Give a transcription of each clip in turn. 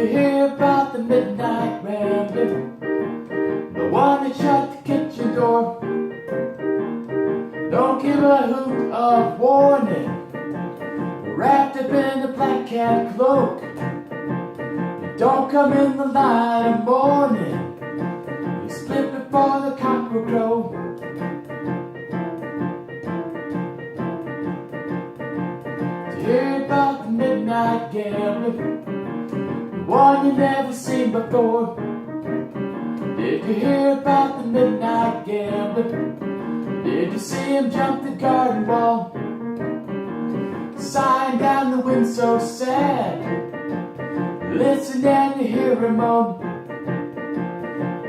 you hear about the midnight rambler, the one that shut the kitchen door? Don't give a hoot of warning, wrapped up in a black cat cloak. You don't come in the light of morning, you split before the cock will crow. To hear about the midnight gambler, the one you never seen before. Did you hear about the midnight gambler? Did you see him jump the garden wall, sighing down the wind so sad? Listen and you hear him moan.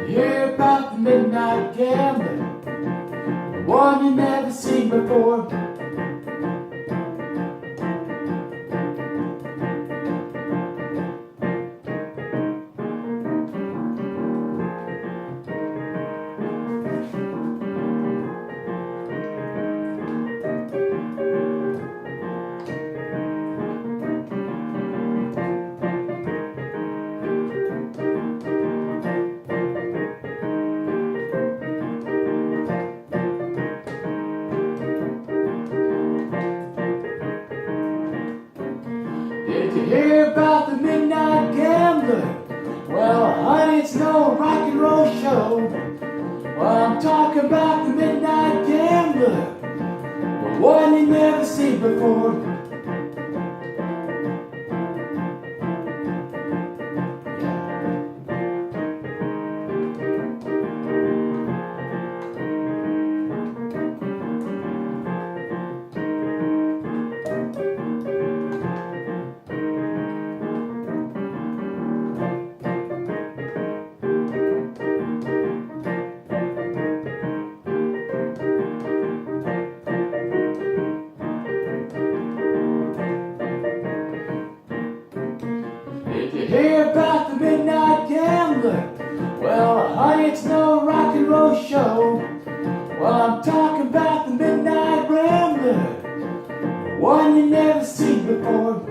You hear about the midnight gambler, the one you never seen before. Did you hear about the midnight gambler? Well, honey, it's no rock and roll show. Well, I'm talking about the midnight gambler, the one you never seen before. Did you hear about the midnight gambler? Well, honey, it's no rock and roll show. Well, I'm talking about the midnight rambler, the one you never seen before.